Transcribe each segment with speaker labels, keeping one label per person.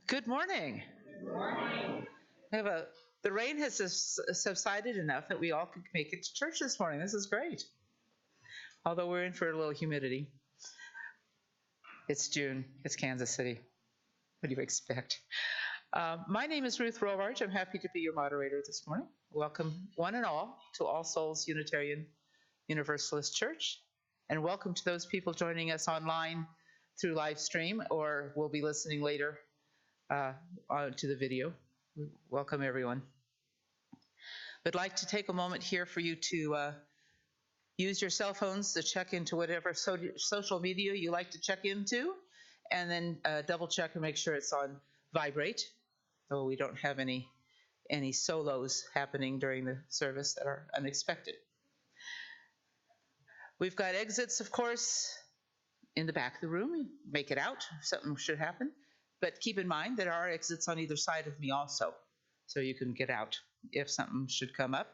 Speaker 1: Good morning.
Speaker 2: Good morning.
Speaker 1: The rain has subsided enough that we all can make it to church this morning. This is great. Although we're in for a little humidity. It's June. It's Kansas City. What do you expect? My name is Ruth Rovarch. I'm happy to be your moderator this morning. Welcome, one and all, to All Souls Unitarian Universalist Church. And welcome to those people joining us online through live stream or will be listening later to the video. Welcome, everyone. I'd like to take a moment here for you to use your cell phones to check into whatever social media you like to check into, and then double check and make sure it's on vibrate, so we don't have any solos happening during the service that are unexpected. We've got exits, of course, in the back of the room. Make it out if something should happen. But keep in mind there are exits on either side of me also, so you can get out if something should come up.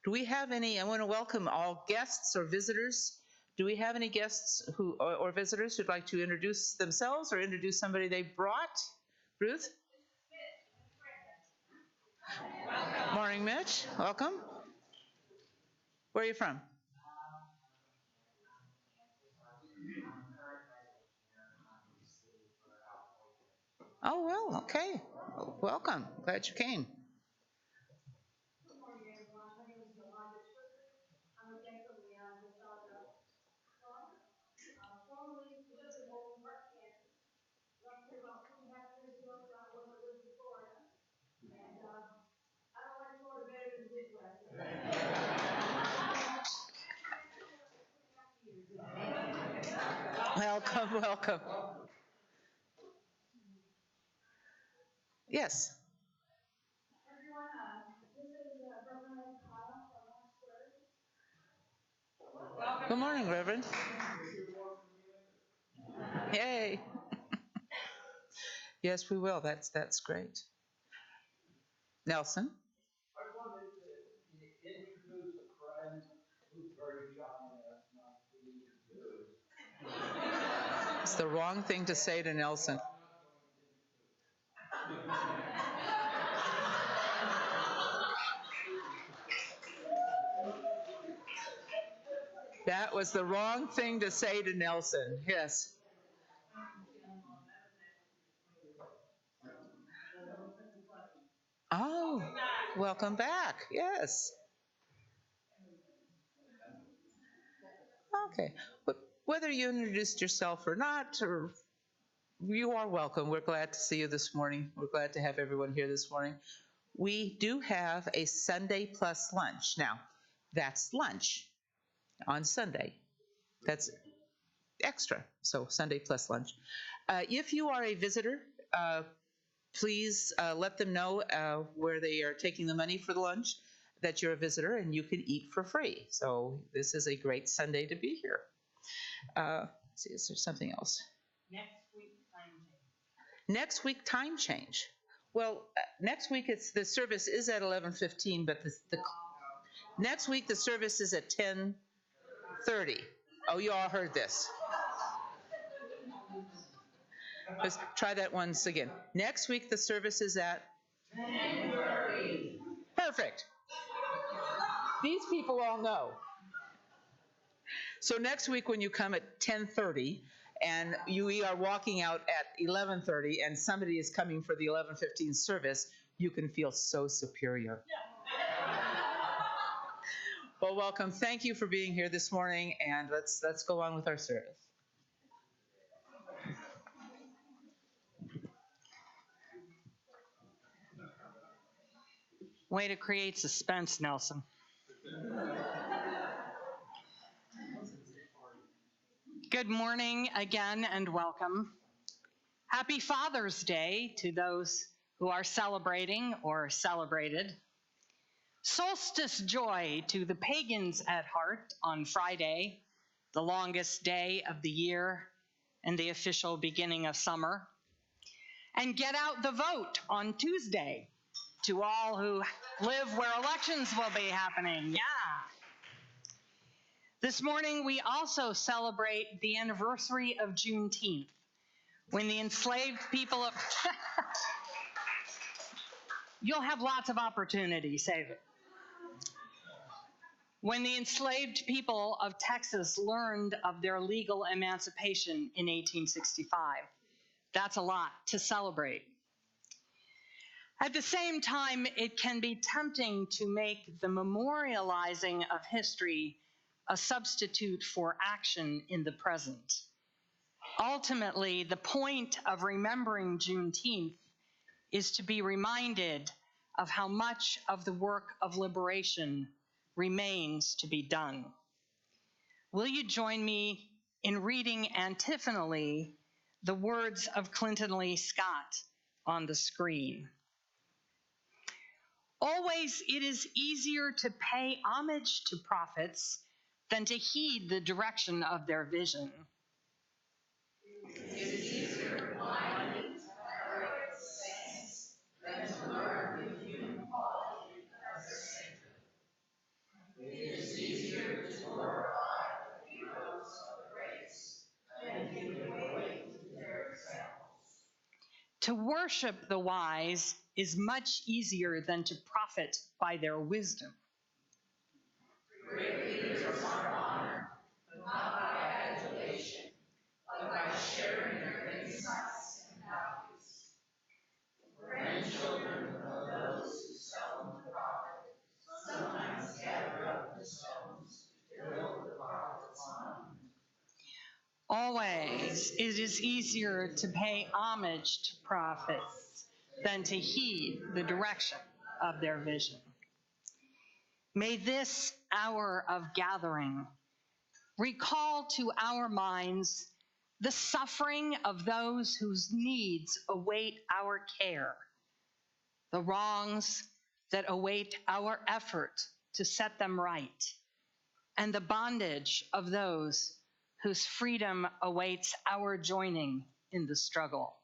Speaker 1: Do we have any? I want to welcome all guests or visitors. Do we have any guests or visitors who'd like to introduce themselves or introduce somebody they brought? Ruth? Morning, Mitch. Welcome. Where are you from? Oh, well, okay. Welcome. Glad you came.
Speaker 3: Good morning, everyone. My name is Yolanda Sugar. I'm a banker in Mississauga, formerly lived in Old Park, Kansas. Left here about 2.5 years ago, so I wasn't living in Florida. And I don't like Florida better than the Midwest.
Speaker 1: Welcome. Yes.
Speaker 3: Everyone, this is Reverend Kyle from Oxford.
Speaker 1: Good morning, Reverend. Yay. Yes, we will. That's great. Nelson?
Speaker 2: I wanted to introduce a friend who's very shy and asked not to be introduced.
Speaker 1: It's the wrong thing to say to Nelson. That was the wrong thing to say to Nelson. Yes. Oh, welcome back. Yes. Okay. Whether you introduced yourself or not, or you are welcome. We're glad to see you this morning. We're glad to have everyone here this morning. We do have a Sunday plus lunch. Now, that's lunch on Sunday. That's extra. So Sunday plus lunch. If you are a visitor, please let them know where they are taking the money for the lunch, that you're a visitor and you can eat for free. So this is a great Sunday to be here. Let's see, is there something else?
Speaker 4: Next week, time change.
Speaker 1: Next week, time change. Well, next week the service is at 11:15, but next week the service is at 10:30. Oh, you all heard this. Let's try that once again. Next week the service is at
Speaker 4: 10:30.
Speaker 1: Perfect. These people all know. So next week when you come at 10:30 and we are walking out at 11:30 and somebody is coming for the 11:15 service, you can feel so superior. Well, welcome. Thank you for being here this morning, and let's go on with our service.
Speaker 4: Way to create suspense, Nelson. Good morning again and welcome. Happy Father's Day to those who are celebrating or celebrated. Solstice joy to the pagans at heart on Friday, the longest day of the year and the official beginning of summer. And get out the vote on Tuesday to all who live where elections will be happening. Yeah. This morning, we also celebrate the anniversary of Juneteenth, When the enslaved people of... You'll have lots of opportunity, save it. When the enslaved people of Texas learned of their legal emancipation in 1865, that's a lot to celebrate. At the same time, it can be tempting to make the memorializing of history a substitute for action in the present. Ultimately, the point of remembering Juneteenth is to be reminded of how much of the work of liberation remains to be done. Will you join me in reading antiphonally the words of Clinton Lee Scott on the screen? Always it is easier to pay homage to prophets than to heed the direction of their vision. It is easier to blind heroic saints than to learn the human quality of the sacred. It is easier to glorify the heroes of the race than give way to their examples. To worship the wise is much easier than to profit by their wisdom. Great leaders are honored, but not by adulation, but by sharing their insights and values. Grandchildren of those who stoned the prophet sometimes gather up the stones to build the prophet's monument. Always it is easier to pay homage to prophets than to heed the direction of their vision. May this hour of gathering recall to our minds the suffering of those whose needs await our care, the wrongs that await our effort to set them right, and the bondage of those whose freedom awaits our joining in the struggle.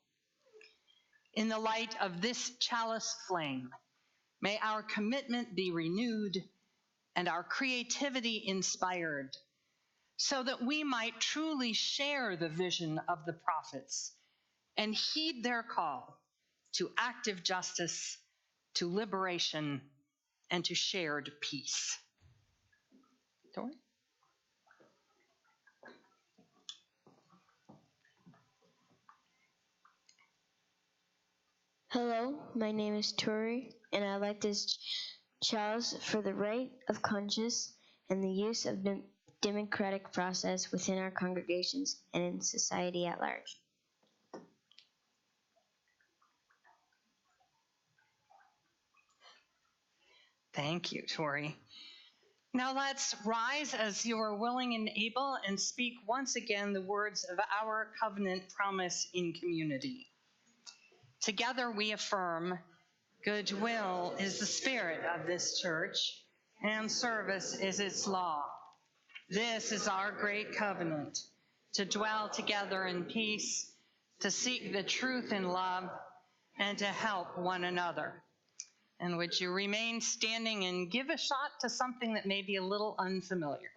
Speaker 4: In the light of this chalice flame, may our commitment be renewed and our creativity inspired, so that we might truly share the vision of the prophets and heed their call to active justice, to liberation, and to shared peace. Tori?
Speaker 5: Hello, my name is Tori, and I like this chalice for the right of conscience and the use of the democratic process within our congregations and in society at large.
Speaker 4: Thank you, Tori. Now let's rise as you are willing and able and speak once again the words of our covenant promise in community. Together we affirm, goodwill is the spirit of this church, and service is its law. This is our great covenant, to dwell together in peace, to seek the truth in love, and to help one another. And would you remain standing and give a shot to something that may be a little unfamiliar?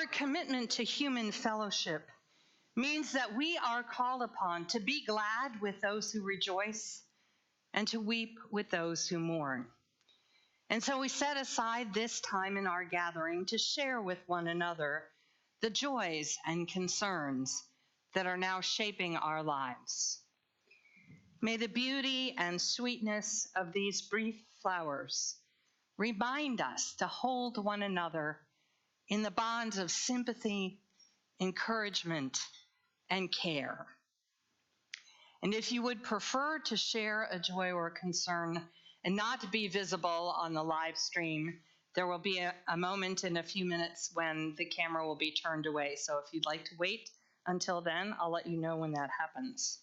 Speaker 4: Our commitment to human fellowship means that we are called upon to be glad with those who rejoice and to weep with those who mourn. And so we set aside this time in our gathering to share with one another the joys and concerns that are now shaping our lives. May the beauty and sweetness of these brief flowers remind us to hold one another in the bonds of sympathy, encouragement, and care. And if you would prefer to share a joy or concern and not to be visible on the live stream, there will be a moment in a few minutes when the camera will be turned away. So if you'd like to wait until then, I'll let you know when that happens.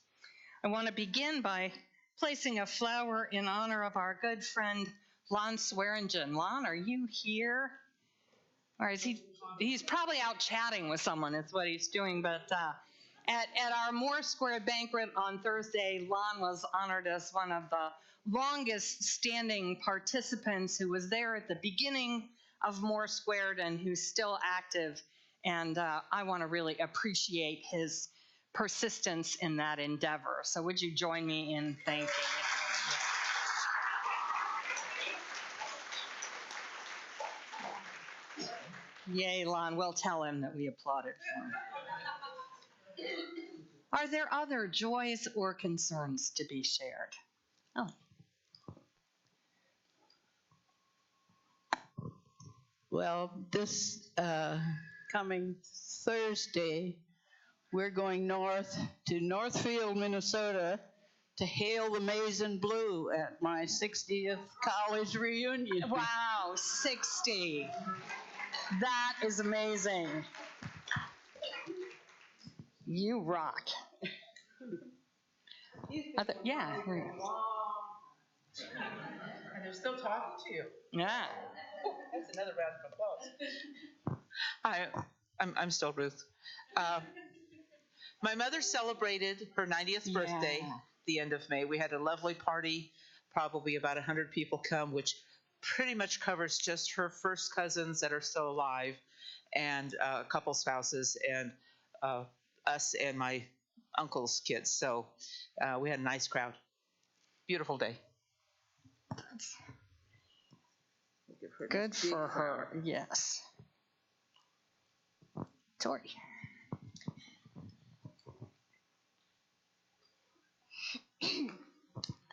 Speaker 4: I want to begin by placing a flower in honor of our good friend, Lon Swearingen. Lon, are you here? Or is he's probably out chatting with someone, is what he's doing. But at our Moore Squared banquet on Thursday, Lon was honored as one of the longest standing participants who was there at the beginning of Moore Squared and who's still active. And I want to really appreciate his persistence in that endeavor. So would you join me in thanking him? Yay, Lon. We'll tell him that we applauded for him. Are there other joys or concerns to be shared? Oh.
Speaker 6: Well, this coming Thursday, we're going north to Northfield, Minnesota to hail the maize and blue at my 60th college reunion.
Speaker 4: Wow, 60. That is amazing. You rock. Yeah.
Speaker 1: And they're still talking to you.
Speaker 4: Yeah.
Speaker 1: Oh, that's another round of applause. Hi, I'm still Ruth. My mother celebrated her 90th birthday the end of May. We had a lovely party, probably about 100 people come, which pretty much covers just her first cousins that are still alive and a couple spouses and us and my uncle's kids. So we had a nice crowd. Beautiful day.
Speaker 4: Good for her, yes. Tori.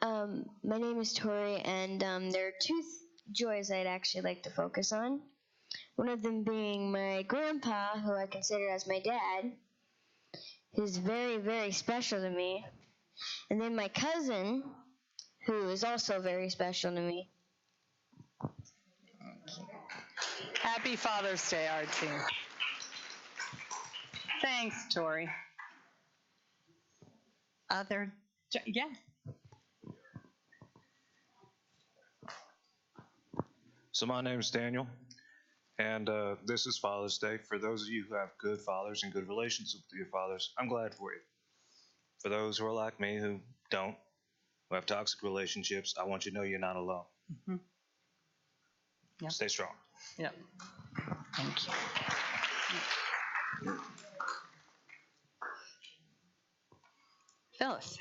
Speaker 5: My name is Tori, and there are two joys I'd actually like to focus on. One of them being my grandpa, who I consider as my dad, who's very, very special to me. And then my cousin, who is also very special to me.
Speaker 4: Happy Father's Day, Archie. Thanks, Tori. Yeah.
Speaker 7: So my name is Daniel, and this is Father's Day. For those of you who have good fathers and good relations with your fathers, I'm glad for you. For those who are like me, who don't, who have toxic relationships, I want you to know you're not alone.
Speaker 4: Mm-hmm. Yep.
Speaker 7: Stay strong.
Speaker 4: Yep. Thank you. Phyllis.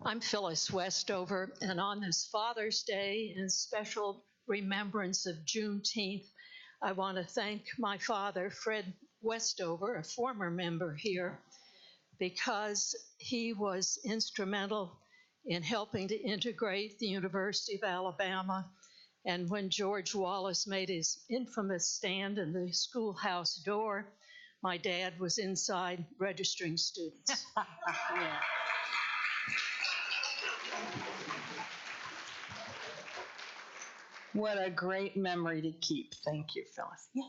Speaker 8: I'm Phyllis Westover, and on this Father's Day in special remembrance of Juneteenth, I want to thank my father, Fred Westover, a former member here, because he was instrumental in helping to integrate the University of Alabama. And when George Wallace made his infamous stand in the schoolhouse door, my dad was inside registering students.
Speaker 4: Yeah. What a great memory to keep. Thank you, Phyllis. Yeah.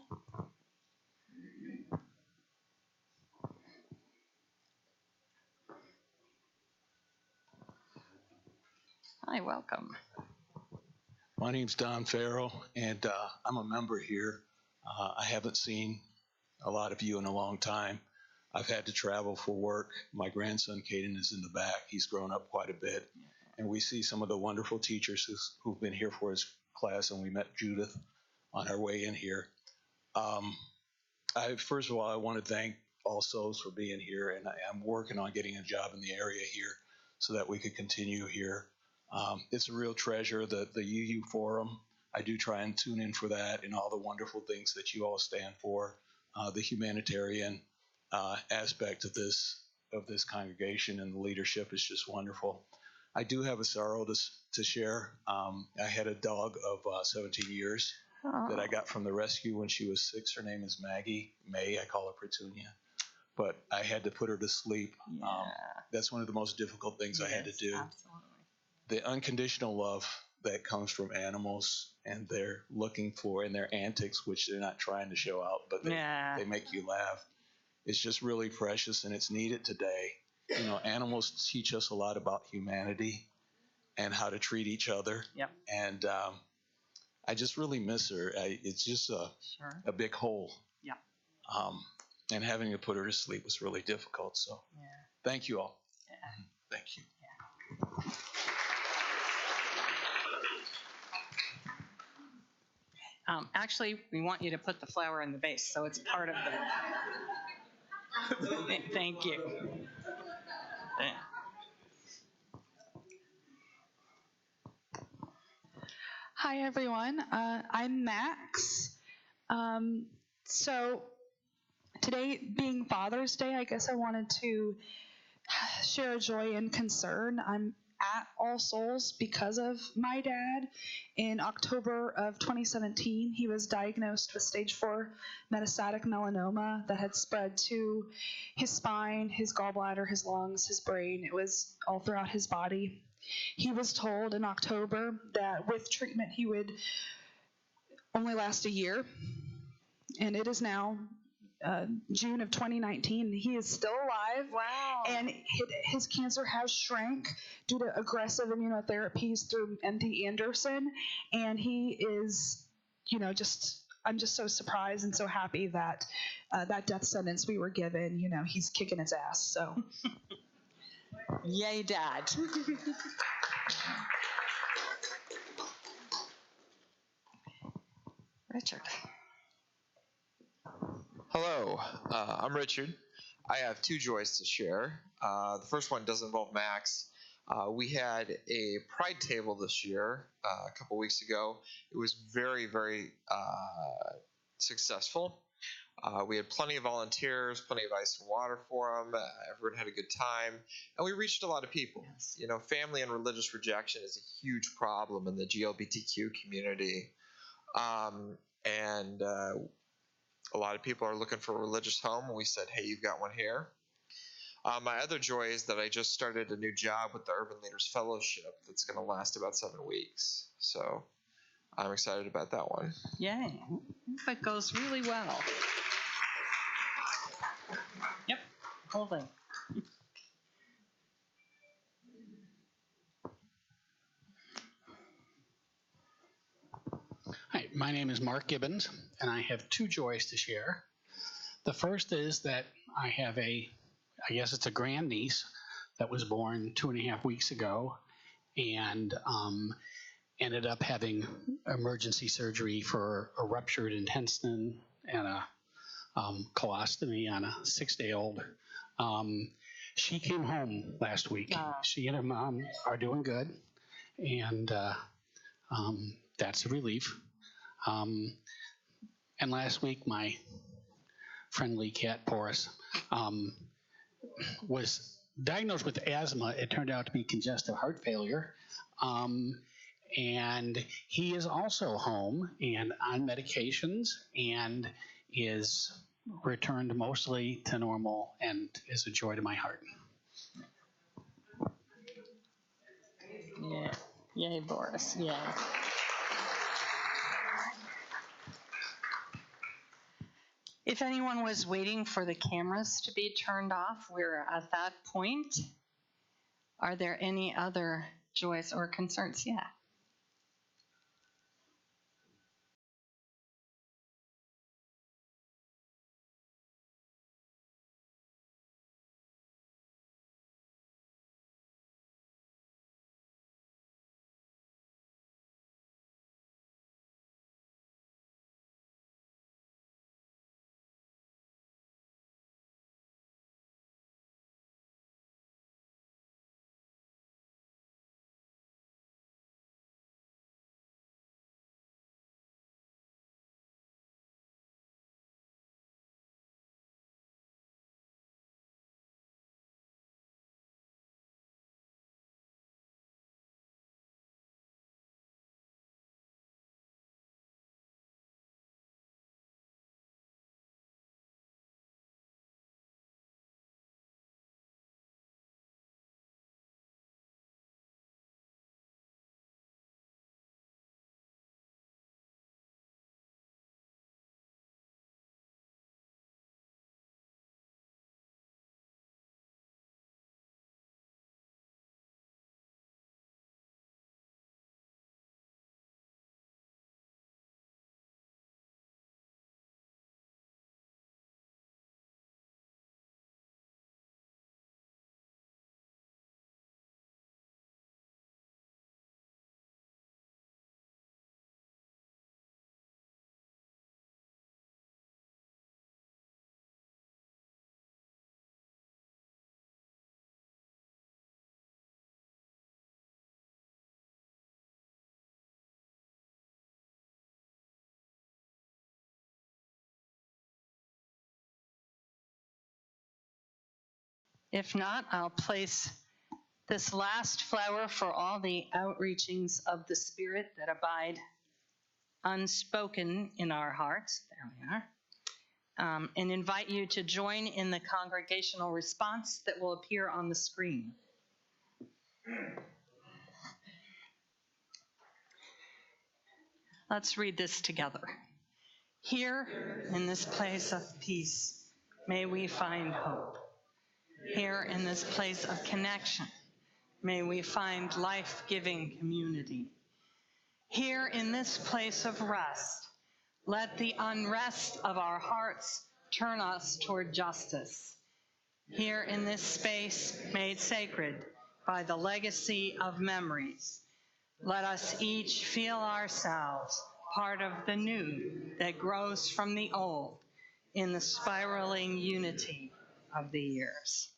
Speaker 4: Hi, welcome.
Speaker 9: My name's Don Farrell, and I'm a member here. I haven't seen a lot of you in a long time. I've had to travel for work. My grandson, Caden, is in the back. He's grown up quite a bit. And we see some of the wonderful teachers who've been here for us class, and we met Judith on our way in here. First of all, I want to thank all souls for being here, and I'm working on getting a job in the area here so that we could continue here. It's a real treasure, the UU Forum. I do try and tune in for that and all the wonderful things that you all stand for. The humanitarian aspect of this congregation and the leadership is just wonderful. I do have a sorrow to share. I had a dog of 17 years that I got from the rescue when she was 6. Her name is Maggie May. I call her Petunia. But I had to put her to sleep.
Speaker 4: Yeah.
Speaker 9: That's one of the most difficult things I had to do.
Speaker 4: Absolutely.
Speaker 9: The unconditional love that comes from animals and they're looking for in their antics, which they're not trying to show out, but they make you laugh. It's just really precious, and it's needed today. You know, animals teach us a lot about humanity and how to treat each other.
Speaker 4: Yep.
Speaker 9: And I just really miss her. It's just a big hole.
Speaker 4: Yeah.
Speaker 9: And having to put her to sleep was really difficult. So thank you all.
Speaker 4: Yeah.
Speaker 9: Thank you.
Speaker 4: Actually, we want you to put the flower in the vase, so it's part of the. Thank you.
Speaker 10: Hi, everyone. I'm Max. So today being Father's Day, I guess I wanted to share a joy and concern. I'm at All Souls because of my dad. In October of 2017, he was diagnosed with stage 4 metastatic melanoma that had spread to his spine, his gallbladder, his lungs, his brain. It was all throughout his body. He was told in October that with treatment he would only last a year, and it is now June of 2019. He is still alive.
Speaker 4: Wow.
Speaker 10: And his cancer has shrank due to aggressive immunotherapies through MD Anderson. And he is, I'm just so surprised and so happy that that death sentence we were given, he's kicking his ass. So.
Speaker 4: Yay, Dad. Richard.
Speaker 11: Hello, I'm Richard. I have 2 joys to share. The first one does involve Max. We had a pride table this year, a couple weeks ago. It was very, very successful. We had plenty of volunteers, plenty of ice and water for them. Everyone had a good time, and we reached a lot of people. Yes. Family and religious rejection is a huge problem in the GLBTQ community, and a lot of people are looking for a religious home, and we said, hey, you've got one here. My other joy is that I just started a new job with the Urban Leaders Fellowship that's going to last about 7 weeks. So I'm excited about that one.
Speaker 4: Yay. That goes really well. Yep, whole thing.
Speaker 12: Hi, my name is Mark Gibbons, and I have 2 joys to share. The first is that I have I guess it's a grandniece that was born 2.5 weeks ago, and ended up having emergency surgery for a ruptured intestine and a colostomy on a 6-day-old. She came home last week. She and her mom are doing good, and that's a relief. And last week, my friendly cat, Porus, was diagnosed with asthma. It turned out to be congestive heart failure. And he is also home and on medications and is returned mostly to normal and is a joy to my heart.
Speaker 4: Yeah. Yay, Boris. Yay. If anyone was waiting for the cameras to be turned off, we're at that point. Are there any other joys or concerns? Yeah. If not, I'll place this last flower for all the outreachings of the Spirit that abide unspoken in our hearts. There we are. And invite you to join in the congregational response that will appear on the screen. Let's read this together. Here, in this place of peace, may we find hope. Here, in this place of connection, may we find life-giving community. Here, in this place of rest, let the unrest of our hearts turn us toward justice. Here, in this space made sacred by the legacy of memories, let us each feel ourselves part of the new that grows from the old in the spiraling unity of the years.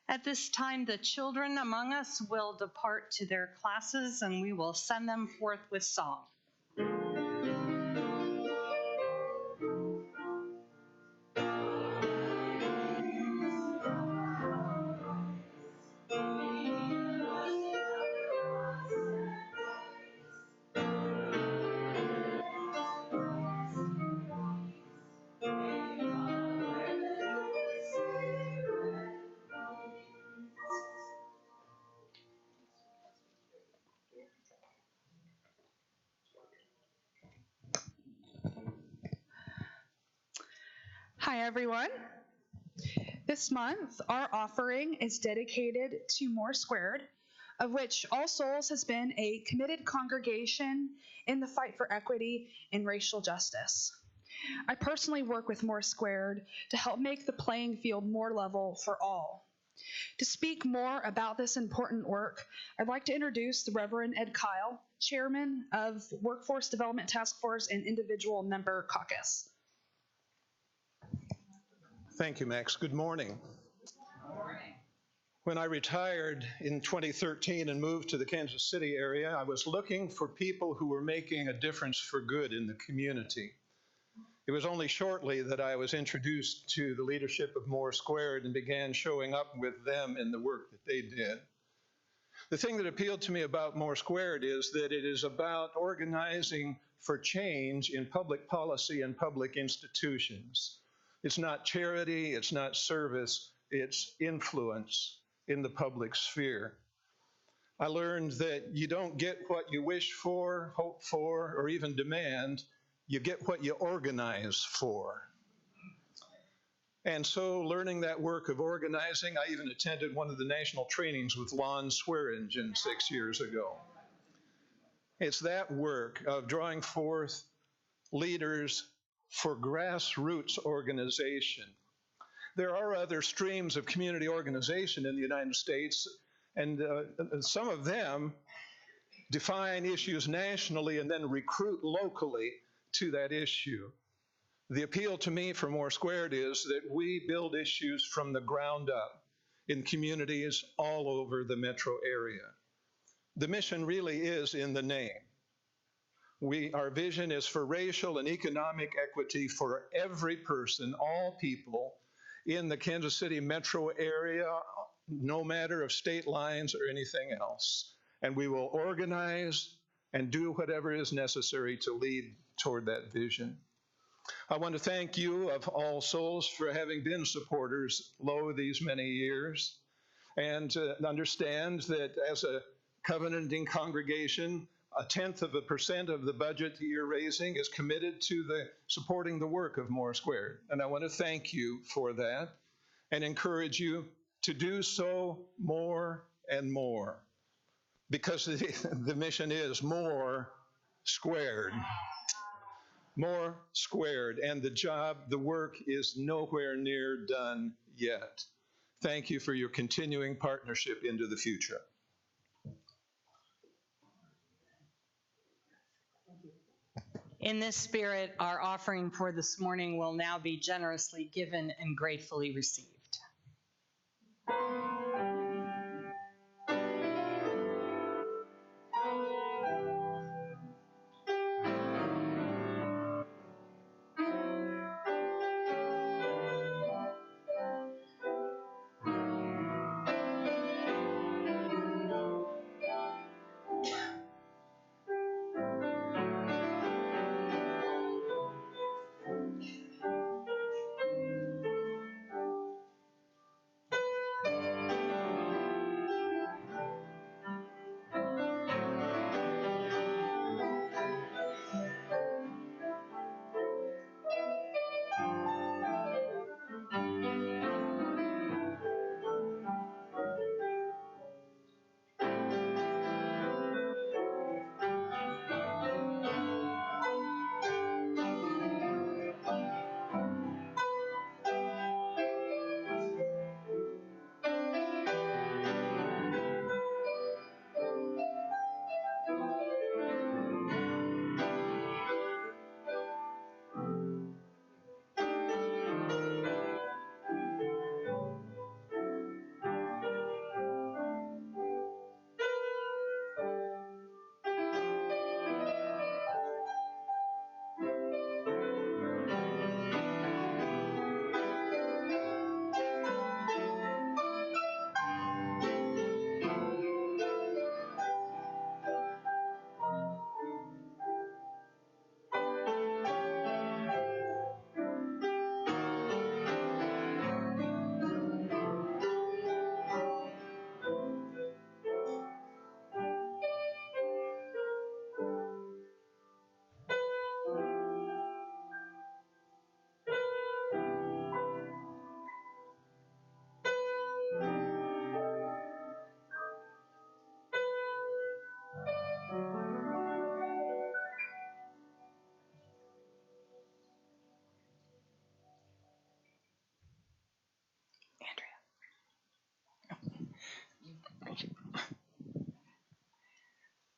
Speaker 4: At this time, the children among us will depart to their classes, and we will send them forth with song.
Speaker 10: Hi, everyone. This month, our offering is dedicated to More Squared, of which All Souls has been a committed congregation in the fight for equity and racial justice. I personally work with More Squared to help make the playing field more level for all. To speak more about this important work, I'd like to introduce the Reverend Ed Kyle, Chairman of Workforce Development Task Force and Individual Member Caucus.
Speaker 13: Thank you, Max. Good morning.
Speaker 1: Good morning.
Speaker 13: When I retired in 2013 and moved to the Kansas City area, I was looking for people who were making a difference for good in the community. It was only shortly that I was introduced to the leadership of More Squared and began showing up with them in the work that they did. The thing that appealed to me about More Squared is that it is about organizing for change in public policy and public institutions. It's not charity, it's not service, it's influence in the public sphere. I learned that you don't get what you wish for, hope for, or even demand. You get what you organize for. And so learning that work of organizing, I even attended one of the national trainings with Lon Swearingen 6 years ago. It's that work of drawing forth leaders for grassroots organization. There are other streams of community organization in the United States, and some of them define issues nationally and then recruit locally to that issue. The appeal to me for More Squared is that we build issues from the ground up in communities all over the metro area. The mission really is in the name. Our vision is for racial and economic equity for every person, all people in the Kansas City metro area, no matter of state lines or anything else. And we will organize and do whatever is necessary to lead toward that vision. I want to thank you of All Souls for having been supporters these many years, and understand that as a covenanting congregation, 0.1% of the budget that you're raising is committed to supporting the work of More Squared. And I want to thank you for that and encourage you to do so more and more, because the mission is more squared. More squared, and the work is nowhere near done yet. Thank you for your continuing partnership into the future.
Speaker 4: In this spirit, our offering for this morning will now be generously given and gratefully received.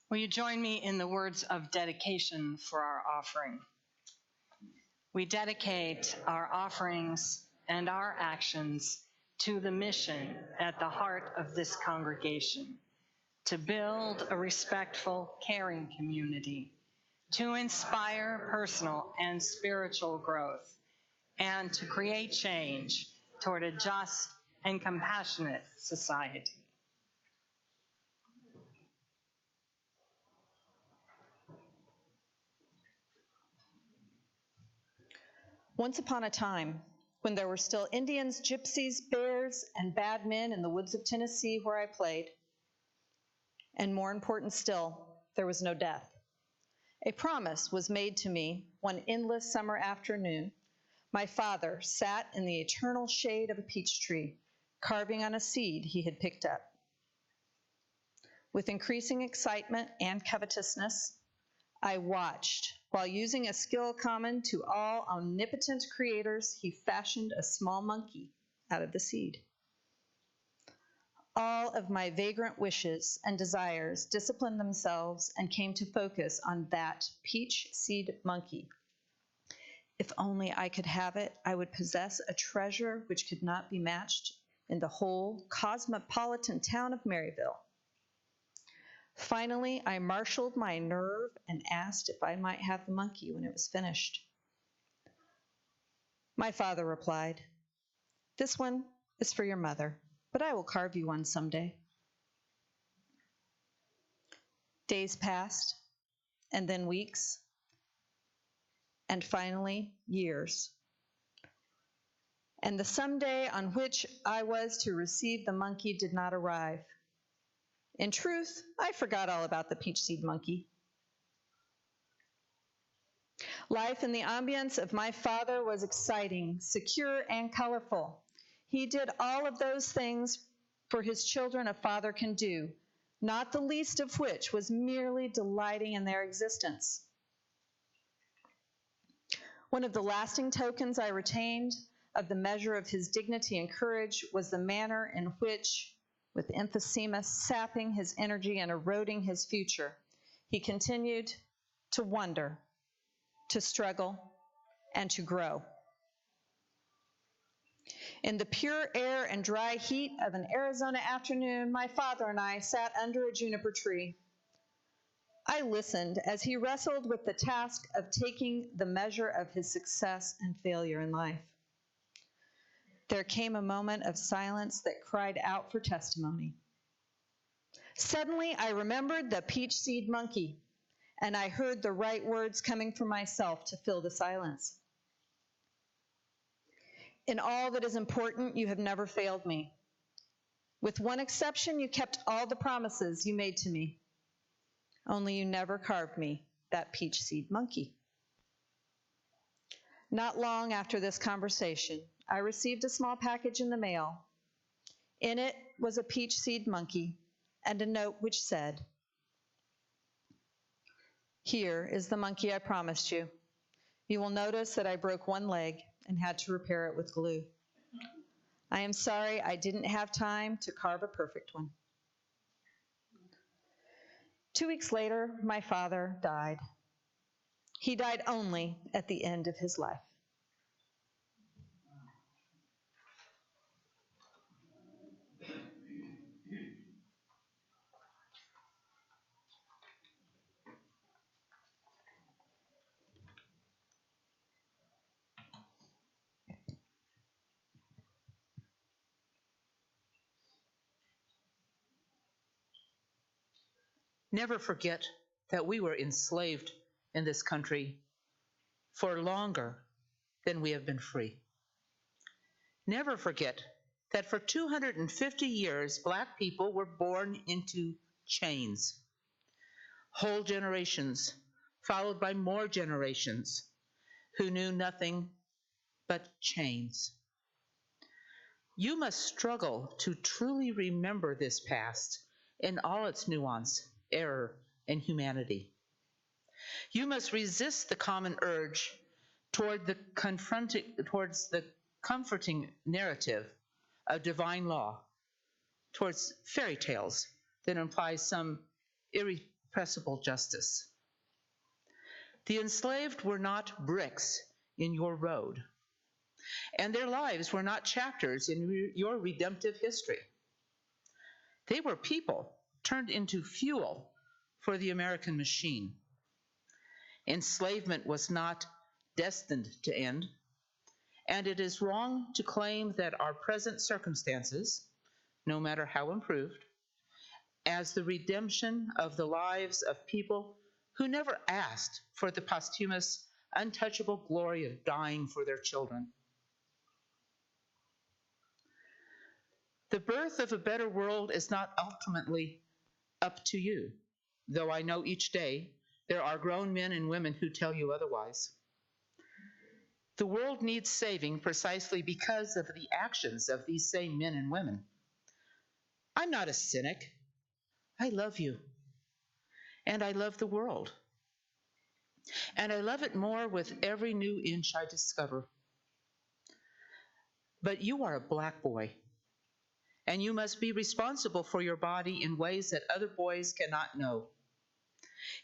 Speaker 4: Will you join me in the words of dedication for our offering? We dedicate our offerings and our actions to the mission at the heart of this congregation, to build a respectful, caring community, to inspire personal and spiritual growth, and to create change toward a just and compassionate society.
Speaker 14: Once upon a time, when there were still Indians, gypsies, bears, and bad men in the woods of Tennessee where I played, and more important still, there was no death. A promise was made to me one endless summer afternoon. My father sat in the eternal shade of a peach tree, carving on a seed he had picked up. With increasing excitement and covetousness, I watched while, using a skill common to all omnipotent creators, he fashioned a small monkey out of the seed. All of my vagrant wishes and desires disciplined themselves and came to focus on that peach seed monkey. If only I could have it, I would possess a treasure which could not be matched in the whole cosmopolitan town of Maryville. Finally, I marshaled my nerve and asked if I might have the monkey when it was finished. My father replied, "This one is for your mother, but I will carve you one someday." Days passed, and then weeks, and finally years. And the someday on which I was to receive the monkey did not arrive. In truth, I forgot all about the peach seed monkey. Life in the ambience of my father was exciting, secure, and colorful. He did all of those things for his children a father can do, not the least of which was merely delighting in their existence. One of the lasting tokens I retained of the measure of his dignity and courage was the manner in which, with emphysema sapping his energy and eroding his future, he continued to wonder, to struggle, and to grow. In the pure air and dry heat of an Arizona afternoon, my father and I sat under a juniper tree. I listened as he wrestled with the task of taking the measure of his success and failure in life. There came a moment of silence that cried out for testimony. Suddenly, I remembered the peach seed monkey, and I heard the right words coming from myself to fill the silence. In all that is important, you have never failed me. With one exception, you kept all the promises you made to me. Only you never carved me that peach seed monkey. Not long after this conversation, I received a small package in the mail. In it was a peach seed monkey and a note which said, "Here is the monkey I promised you. You will notice that I broke one leg and had to repair it with glue. I am sorry I didn't have time to carve a perfect one." 2 weeks later, my father died. He died only at the end of his life.
Speaker 1: Never forget that we were enslaved in this country for longer than we have been free. Never forget that for 250 years, Black people were born into chains. Whole generations, followed by more generations, who knew nothing but chains. You must struggle to truly remember this past in all its nuance, error, and humanity. You must resist the common urge towards the comforting narrative of divine law, towards fairy tales that imply some irrepressible justice. The enslaved were not bricks in your road, and their lives were not chapters in your redemptive history. They were people turned into fuel for the American machine. Enslavement was not destined to end, and it is wrong to claim that our present circumstances, no matter how improved, as the redemption of the lives of people who never asked for the posthumous, untouchable glory of dying for their children. The birth of a better world is not ultimately up to you, though I know each day there are grown men and women who tell you otherwise. The world needs saving precisely because of the actions of these same men and women. I'm not a cynic. I love you. And I love the world. And I love it more with every new inch I discover. But you are a black boy, and you must be responsible for your body in ways that other boys cannot know.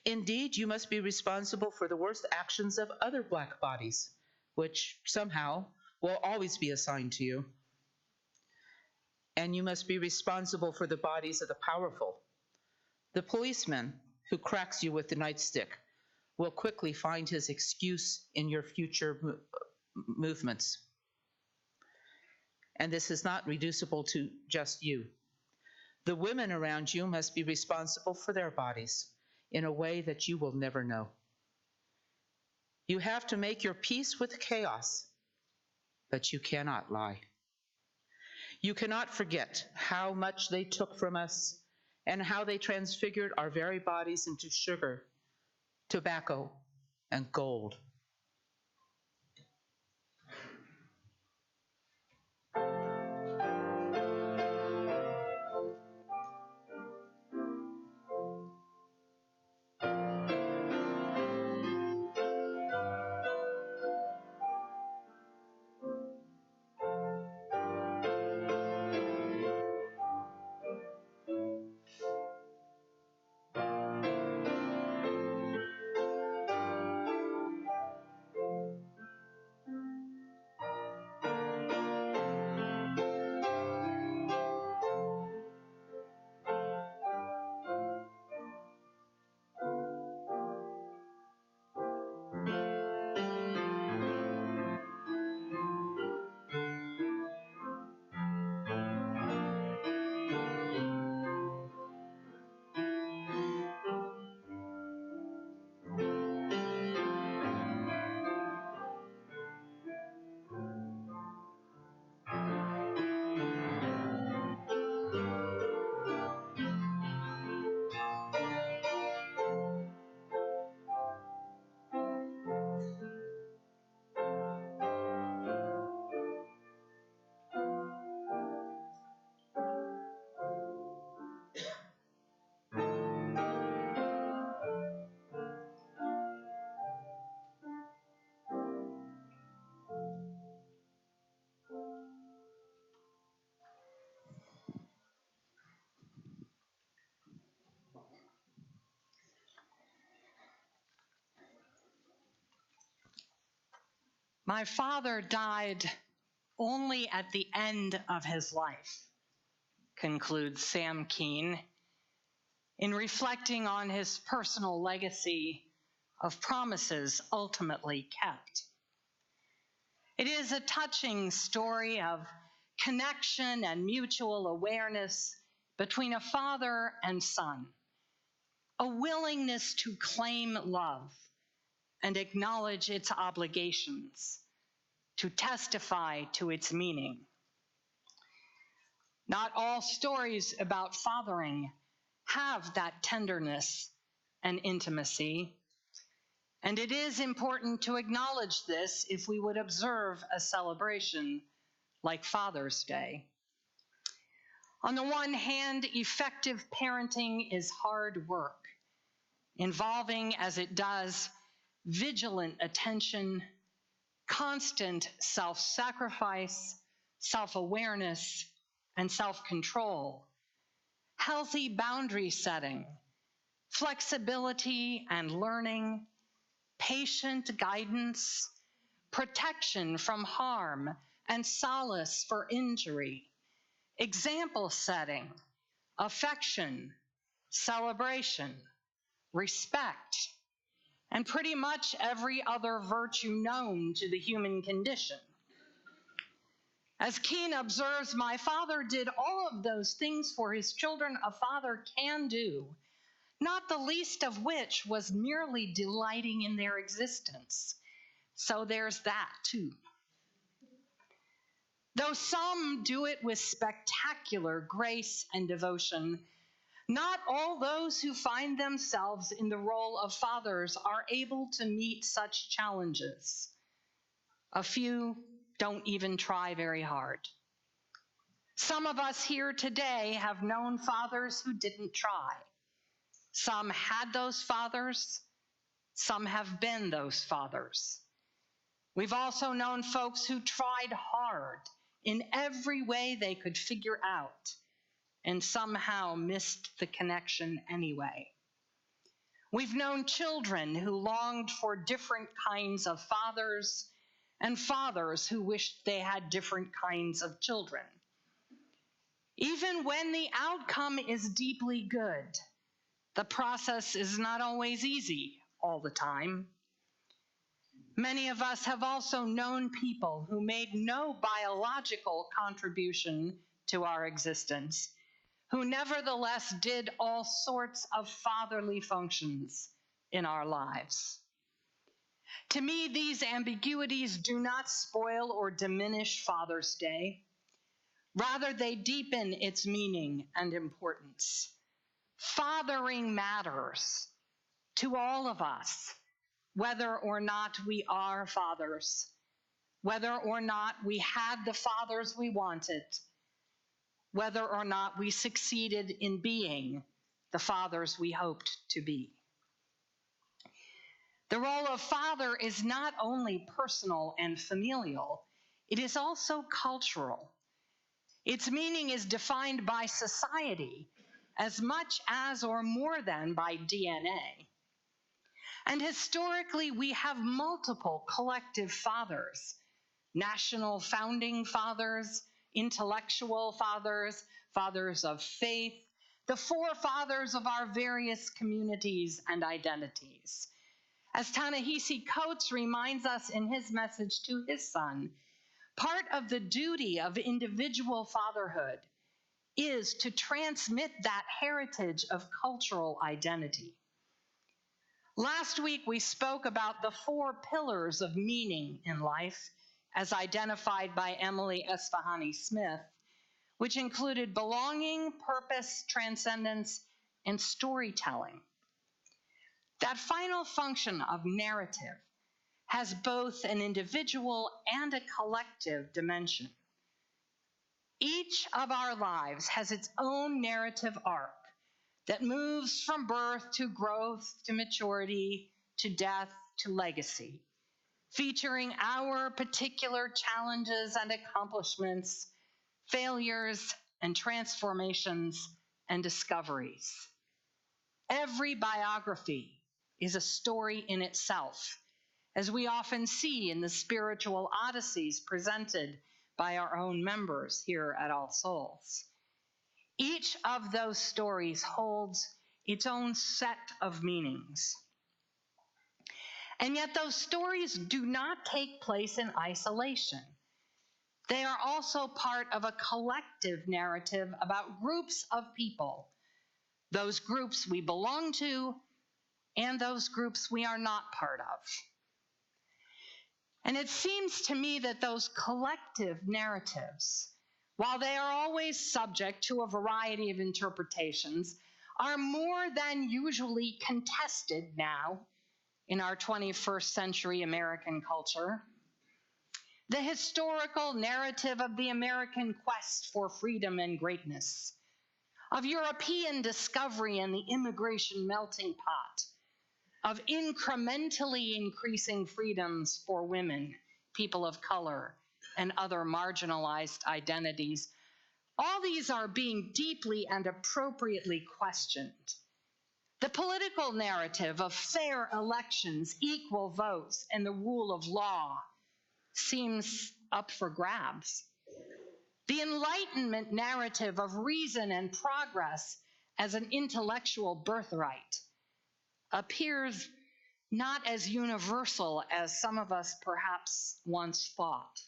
Speaker 1: Indeed, you must be responsible for the worst actions of other black bodies, which somehow will always be assigned to you. And you must be responsible for the bodies of the powerful. The policeman who cracks you with the nightstick will quickly find his excuse in your future movements. And this is not reducible to just you. The women around you must be responsible for their bodies in a way that you will never know. You have to make your peace with chaos, but you cannot lie. You cannot forget how much they took from us and how they transfigured our very bodies into sugar, tobacco, and gold.
Speaker 4: My father died only at the end of his life, concludes Sam Keen, in reflecting on his personal legacy of promises ultimately kept. It is a touching story of connection and mutual awareness between a father and son, a willingness to claim love and acknowledge its obligations, to testify to its meaning. Not all stories about fathering have that tenderness and intimacy, and it is important to acknowledge this if we would observe a celebration like Father's Day. On the one hand, effective parenting is hard work, involving, as it does, vigilant attention, constant self-sacrifice, self-awareness, and self-control, healthy boundary setting, flexibility and learning, patient guidance, protection from harm and solace for injury, example setting, affection, celebration, respect, and pretty much every other virtue known to the human condition. As Keene observes, my father did all of those things for his children a father can do, not the least of which was merely delighting in their existence. So there's that too. Though some do it with spectacular grace and devotion, not all those who find themselves in the role of fathers are able to meet such challenges. A few don't even try very hard. Some of us here today have known fathers who didn't try. Some had those fathers, some have been those fathers. We've also known folks who tried hard in every way they could figure out and somehow missed the connection anyway. We've known children who longed for different kinds of fathers and fathers who wished they had different kinds of children. Even when the outcome is deeply good, the process is not always easy all the time. Many of us have also known people who made no biological contribution to our existence, who nevertheless did all sorts of fatherly functions in our lives. To me, these ambiguities do not spoil or diminish Father's Day. Rather, they deepen its meaning and importance. Fathering matters to all of us, whether or not we are fathers, whether or not we had the fathers we wanted, whether or not we succeeded in being the fathers we hoped to be. The role of father is not only personal and familial, it is also cultural. Its meaning is defined by society as much as or more than by DNA. And historically, we have multiple collective fathers: national founding fathers, intellectual fathers, fathers of faith, the forefathers of our various communities and identities. As Ta-Nehisi Coates reminds us in his message to his son, part of the duty of individual fatherhood is to transmit that heritage of cultural identity. Last week, we spoke about the 4 pillars of meaning in life, as identified by Emily Esfahani Smith, which included belonging, purpose, transcendence, and storytelling. That final function of narrative has both an individual and a collective dimension. Each of our lives has its own narrative arc that moves from birth to growth to maturity to death to legacy, featuring our particular challenges and accomplishments, failures and transformations and discoveries. Every biography is a story in itself, as we often see in the spiritual odysseys presented by our own members here at All Souls. Each of those stories holds its own set of meanings. And yet those stories do not take place in isolation. They are also part of a collective narrative about groups of people, those groups we belong to and those groups we are not part of. And it seems to me that those collective narratives, while they are always subject to a variety of interpretations, are more than usually contested now in our 21st century American culture. The historical narrative of the American quest for freedom and greatness, of European discovery and the immigration melting pot, of incrementally increasing freedoms for women, people of color, and other marginalized identities. All these are being deeply and appropriately questioned. The political narrative of fair elections, equal votes, and the rule of law seems up for grabs. The Enlightenment narrative of reason and progress as an intellectual birthright appears not as universal as some of us perhaps once thought.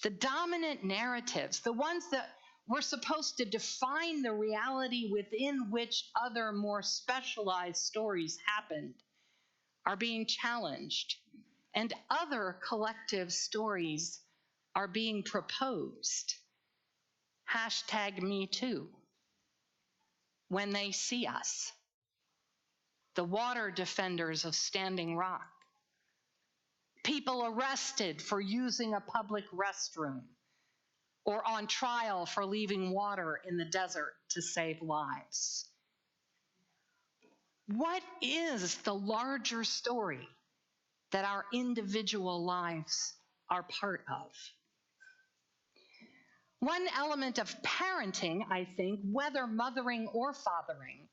Speaker 4: The dominant narratives, the ones that were supposed to define the reality within which other more specialized stories happened, are being challenged, and other collective stories are being proposed. #MeToo. When they see us. The water defenders of Standing Rock. People arrested for using a public restroom or on trial for leaving water in the desert to save lives. What is the larger story that our individual lives are part of? One element of parenting, I think, whether mothering or fathering,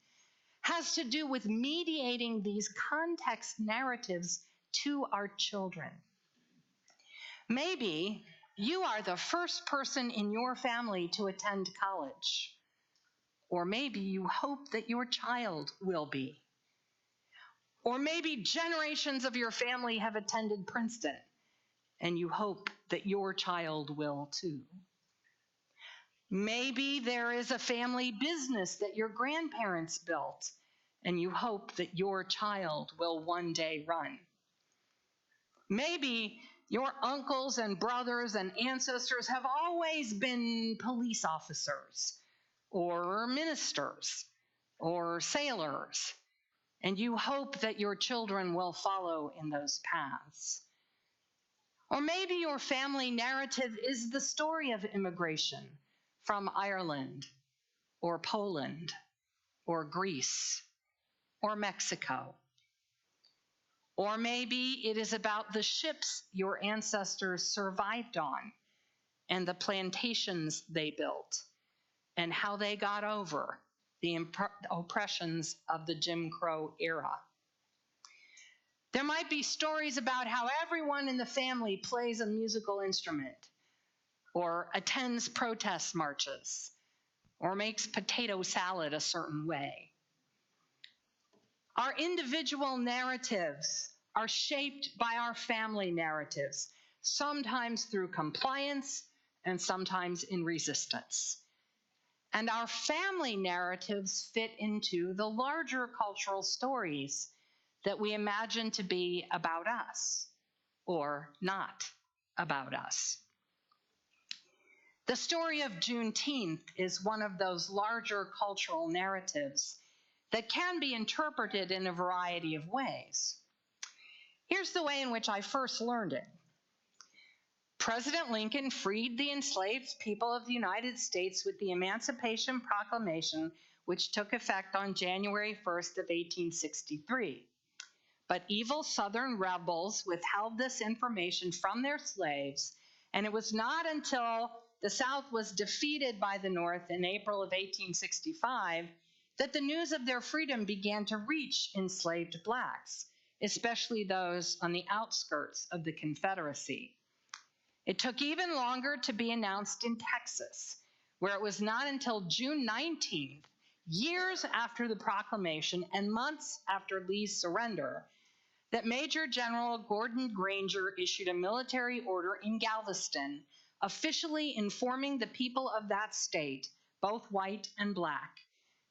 Speaker 4: has to do with mediating these context narratives to our children. Maybe you are the first person in your family to attend college, or maybe you hope that your child will be. Or maybe generations of your family have attended Princeton, and you hope that your child will too. Maybe there is a family business that your grandparents built, and you hope that your child will one day run. Maybe your uncles and brothers and ancestors have always been police officers, or ministers, or sailors, and you hope that your children will follow in those paths. Or maybe your family narrative is the story of immigration from Ireland, or Poland, or Greece, or Mexico. Or maybe it is about the ships your ancestors survived on and the plantations they built and how they got over the oppressions of the Jim Crow era. There might be stories about how everyone in the family plays a musical instrument, or attends protest marches, or makes potato salad a certain way. Our individual narratives are shaped by our family narratives, sometimes through compliance and sometimes in resistance. And our family narratives fit into the larger cultural stories that we imagine to be about us or not about us. The story of Juneteenth is one of those larger cultural narratives that can be interpreted in a variety of ways. Here's the way in which I first learned it. President Lincoln freed the enslaved people of the United States with the Emancipation Proclamation, which took effect on January 1st of 1863. But evil Southern rebels withheld this information from their slaves, and it was not until the South was defeated by the North in April of 1865 that the news of their freedom began to reach enslaved blacks, especially those on the outskirts of the Confederacy. It took even longer to be announced in Texas, where it was not until June 19th, years after the proclamation and months after Lee's surrender, that Major General Gordon Granger issued a military order in Galveston, officially informing the people of that state, both white and black,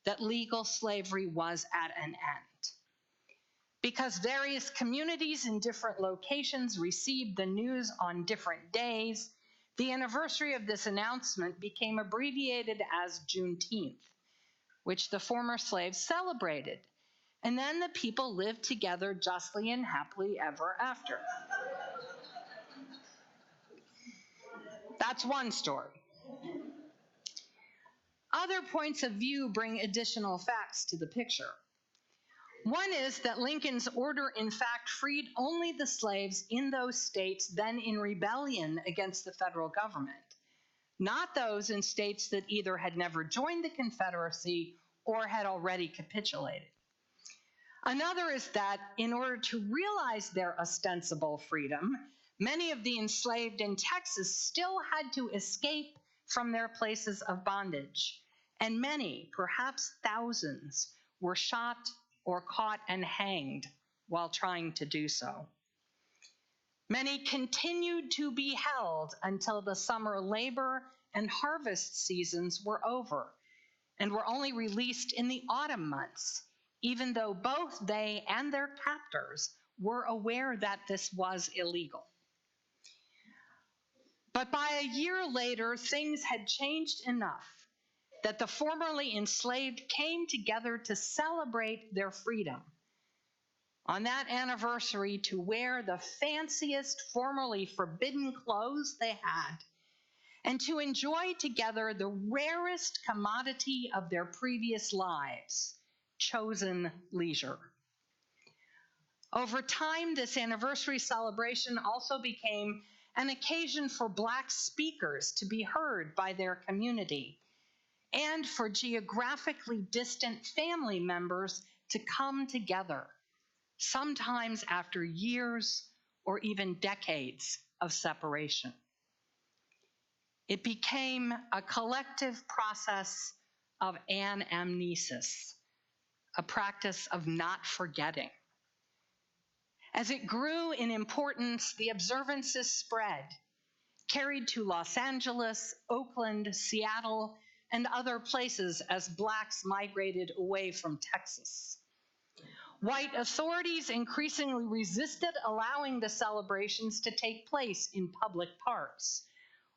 Speaker 4: that legal slavery was at an end. Because various communities in different locations received the news on different days, the anniversary of this announcement became abbreviated as Juneteenth, which the former slaves celebrated. And then the people lived together justly and happily ever after. That's one story. Other points of view bring additional facts to the picture. One is that Lincoln's order, in fact, freed only the slaves in those states then in rebellion against the federal government, not those in states that either had never joined the Confederacy or had already capitulated. Another is that in order to realize their ostensible freedom, many of the enslaved in Texas still had to escape from their places of bondage, and many, perhaps thousands, were shot or caught and hanged while trying to do so. Many continued to be held until the summer labor and harvest seasons were over and were only released in the autumn months, even though both they and their captors were aware that this was illegal. But by a year later, things had changed enough that the formerly enslaved came together to celebrate their freedom. On that anniversary, to wear the fanciest formerly forbidden clothes they had, and to enjoy together the rarest commodity of their previous lives, chosen leisure. Over time, this anniversary celebration also became an occasion for Black speakers to be heard by their community, and for geographically distant family members to come together, sometimes after years or even decades of separation. It became a collective process of anamnesis, a practice of not forgetting. As it grew in importance, the observances spread, carried to Los Angeles, Oakland, Seattle, and other places as Blacks migrated away from Texas. White authorities increasingly resisted allowing the celebrations to take place in public parks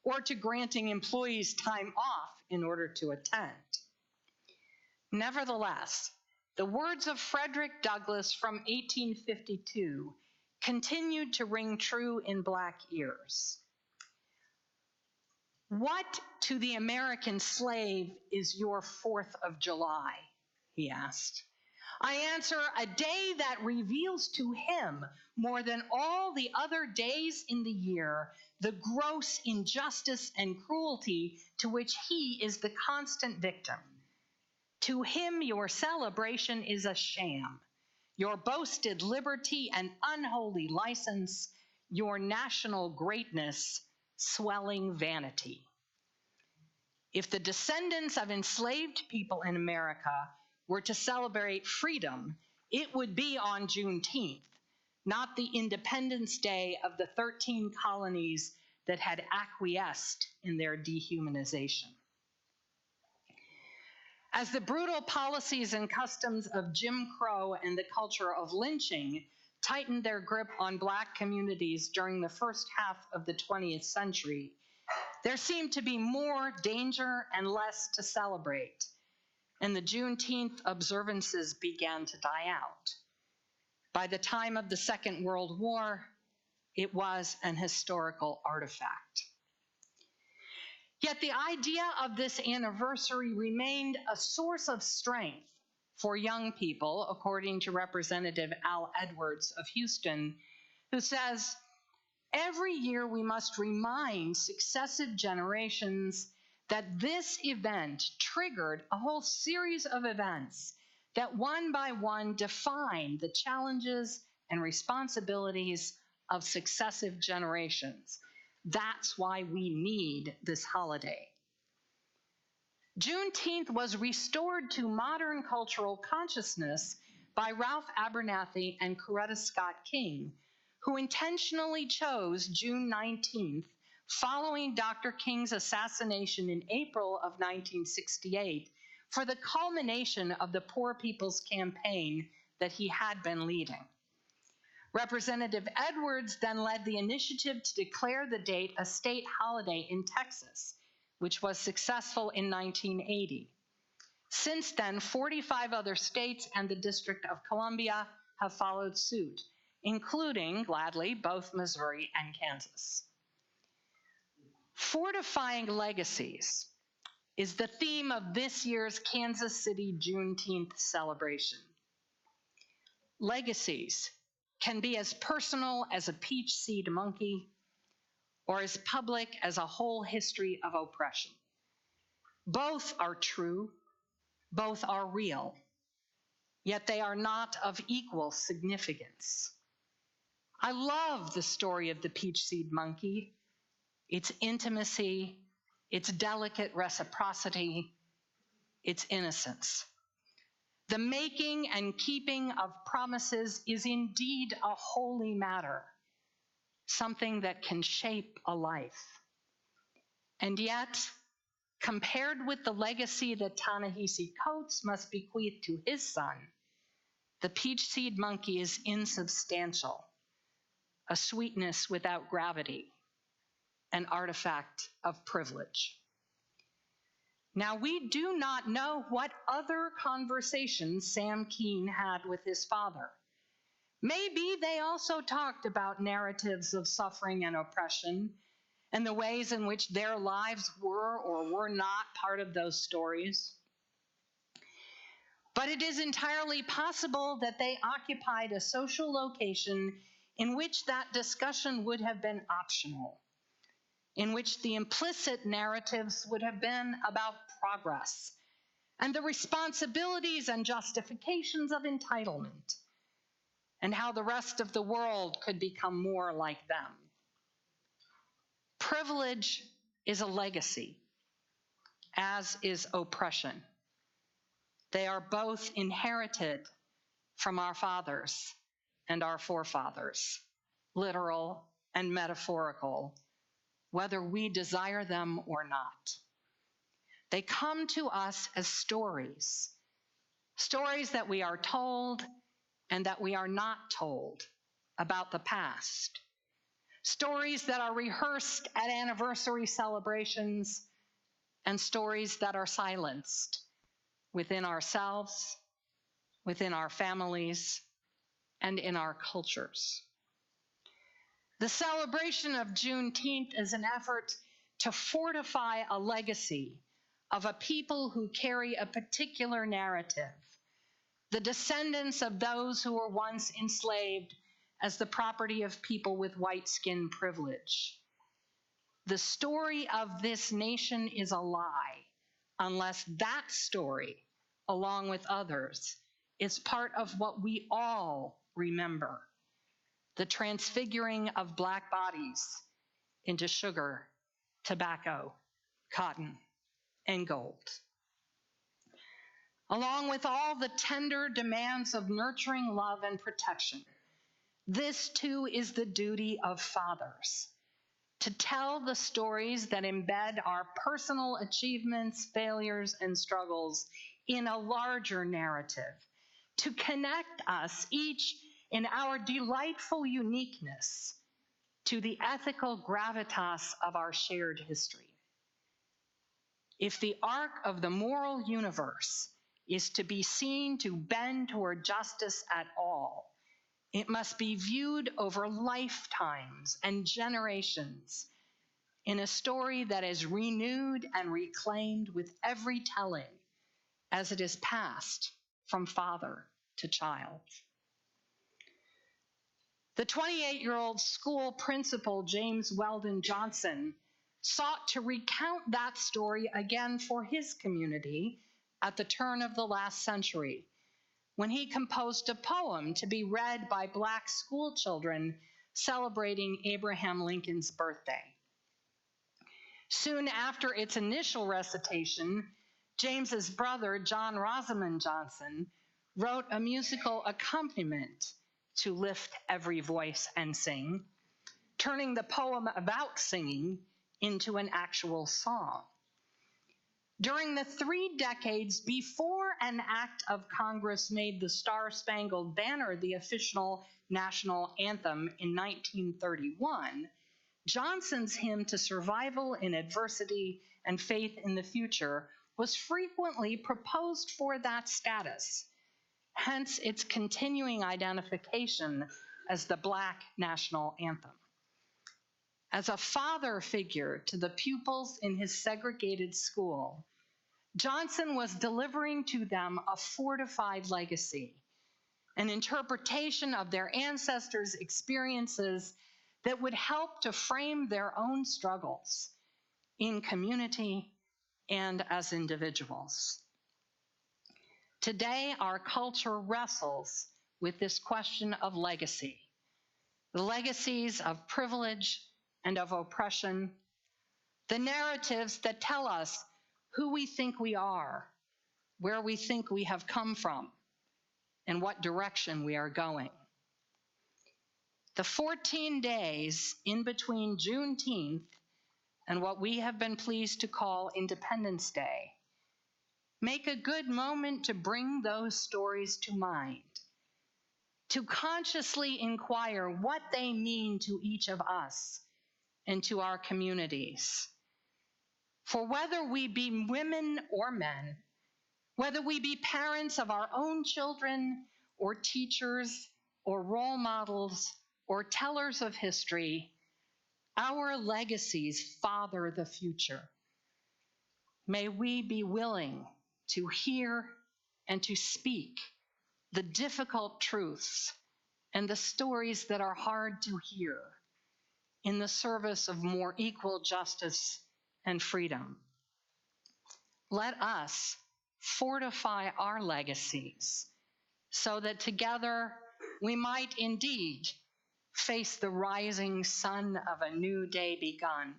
Speaker 4: or to granting employees time off in order to attend. Nevertheless, the words of Frederick Douglass from 1852 continued to ring true in Black ears. "What to the American slave is your 4th of July?" he asked. "I answer, a day that reveals to him more than all the other days in the year the gross injustice and cruelty to which he is the constant victim. To him your celebration is a sham, your boasted liberty an unholy license, your national greatness swelling vanity." If the descendants of enslaved people in America were to celebrate freedom, it would be on Juneteenth, not the Independence Day of the 13 colonies that had acquiesced in their dehumanization. As the brutal policies and customs of Jim Crow and the culture of lynching tightened their grip on Black communities during the first half of the 20th century, there seemed to be more danger and less to celebrate, and the Juneteenth observances began to die out. By the time of the Second World War, it was an historical artifact. Yet the idea of this anniversary remained a source of strength for young people, according to Representative Al Edwards of Houston, who says, "Every year we must remind successive generations that this event triggered a whole series of events that one by one define the challenges and responsibilities of successive generations. That's why we need this holiday." Juneteenth was restored to modern cultural consciousness by Ralph Abernathy and Coretta Scott King, who intentionally chose June 19th following Dr. King's assassination in April of 1968 for the culmination of the Poor People's Campaign that he had been leading. Representative Edwards then led the initiative to declare the date a state holiday in Texas, which was successful in 1980. Since then, 45 other states and the District of Columbia have followed suit, including, gladly, both Missouri and Kansas. Fortifying Legacies is the theme of this year's Kansas City Juneteenth celebration. Legacies can be as personal as a peach seed monkey or as public as a whole history of oppression. Both are true, Both are real, yet they are not of equal significance. I love the story of the peach seed monkey, its intimacy, its delicate reciprocity, its innocence. The making and keeping of promises is indeed a holy matter, something that can shape a life. And yet, compared with the legacy that Ta-Nehisi Coates must bequeath to his son, the peach seed monkey is insubstantial, a sweetness without gravity, an artifact of privilege. Now, we do not know what other conversations Sam Keene had with his father. Maybe they also talked about narratives of suffering and oppression and the ways in which their lives were or were not part of those stories. But it is entirely possible that they occupied a social location in which that discussion would have been optional, in which the implicit narratives would have been about progress and the responsibilities and justifications of entitlement, and how the rest of the world could become more like them. Privilege is a legacy, as is oppression. They are both inherited from our fathers and our forefathers, literal and metaphorical, whether we desire them or not. They come to us as stories, stories that we are told and that we are not told about the past, stories that are rehearsed at anniversary celebrations, and stories that are silenced within ourselves, within our families, and in our cultures. The celebration of Juneteenth is an effort to fortify a legacy of a people who carry a particular narrative, the descendants of those who were once enslaved as the property of people with white skin privilege. The story of this nation is a lie unless that story, along with others, is part of what we all remember, the transfiguring of Black bodies into sugar, tobacco, cotton, and gold. Along with all the tender demands of nurturing love and protection, this too is the duty of fathers, to tell the stories that embed our personal achievements, failures, and struggles in a larger narrative, to connect us each in our delightful uniqueness to the ethical gravitas of our shared history. If the arc of the moral universe is to be seen to bend toward justice at all, it must be viewed over lifetimes and generations in a story that is renewed and reclaimed with every telling as it is passed from father to child. The 28-year-old school principal, James Weldon Johnson, sought to recount that story again for his community at the turn of the last century, when he composed a poem to be read by Black school children celebrating Abraham Lincoln's birthday. Soon after its initial recitation, James's brother, John Rosamond Johnson, wrote a musical accompaniment to lift every voice and sing, turning the poem about singing into an actual song. During the 3 decades before an act of Congress made the Star-Spangled Banner the official national anthem in 1931, Johnson's hymn to survival in adversity and faith in the future was frequently proposed for that status, hence its continuing identification as the Black national anthem. As a father figure to the pupils in his segregated school, Johnson was delivering to them a fortified legacy, an interpretation of their ancestors' experiences that would help to frame their own struggles in community and as individuals. Today, our culture wrestles with this question of legacy, the legacies of privilege and of oppression, the narratives that tell us who we think we are, where we think we have come from, and what direction we are going. The 14 days in between Juneteenth and what we have been pleased to call Independence Day make a good moment to bring those stories to mind, to consciously inquire what they mean to each of us and to our communities. For whether we be women or men, whether we be parents of our own children or teachers or role models or tellers of history, our legacies father the future. May we be willing to hear and to speak the difficult truths and the stories that are hard to hear in the service of more equal justice and freedom. Let us fortify our legacies so that together we might indeed face the rising sun of a new day begun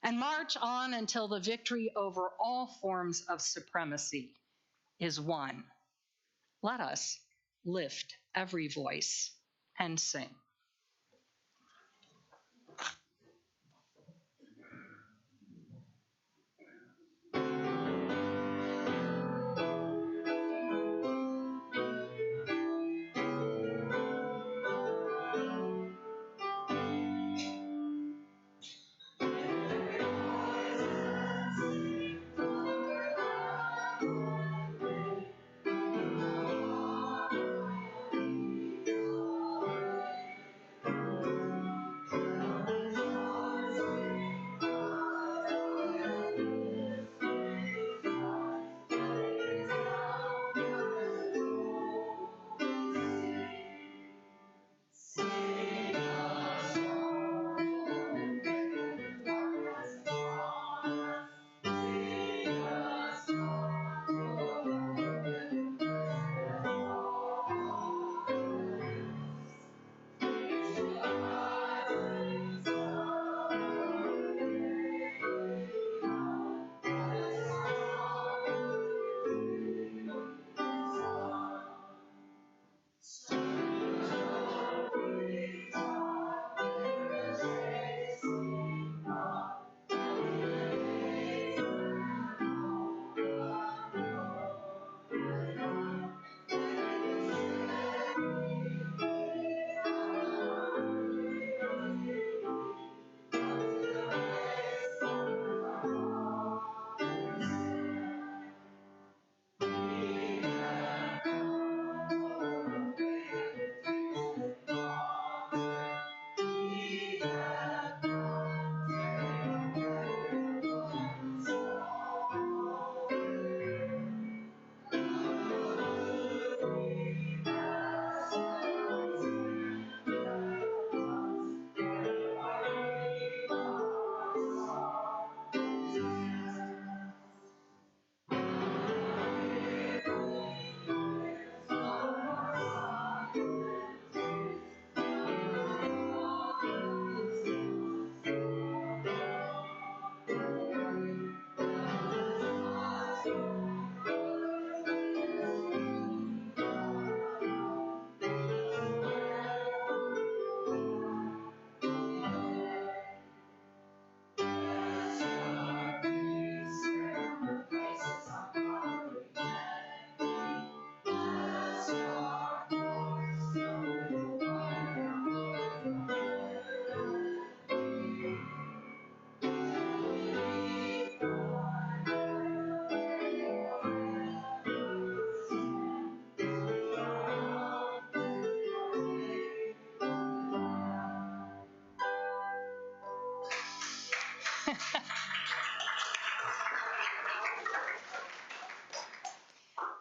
Speaker 4: and march on until the victory over all forms of supremacy is won. Let us lift every voice and sing.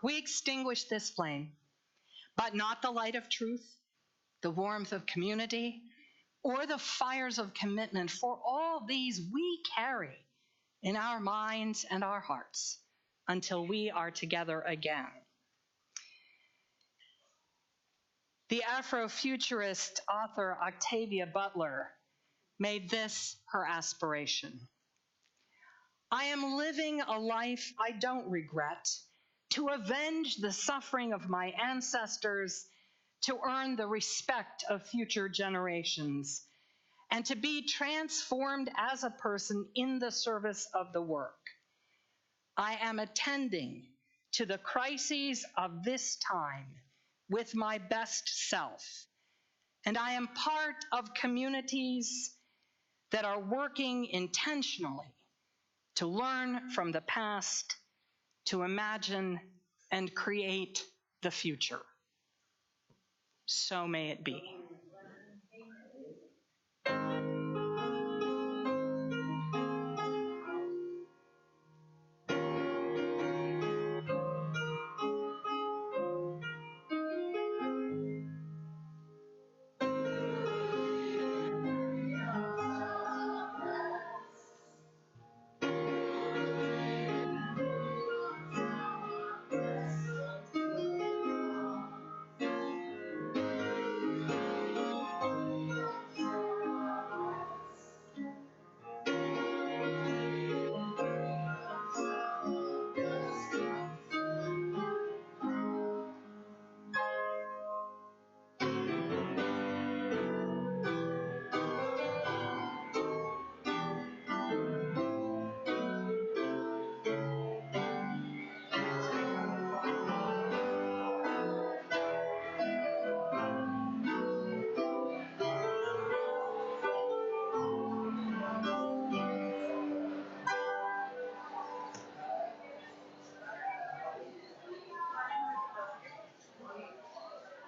Speaker 4: We extinguish this flame, but not the light of truth, the warmth of community, or the fires of commitment, for all these we carry in our minds and our hearts until we are together again. The Afrofuturist author Octavia Butler made this her aspiration. I am living a life I don't regret, to avenge the suffering of my ancestors, to earn the respect of future generations, and to be transformed as a person in the service of the work. I am attending to the crises of this time with my best self, and I am part of communities that are working intentionally to learn from the past, to imagine and create the future. So may it be.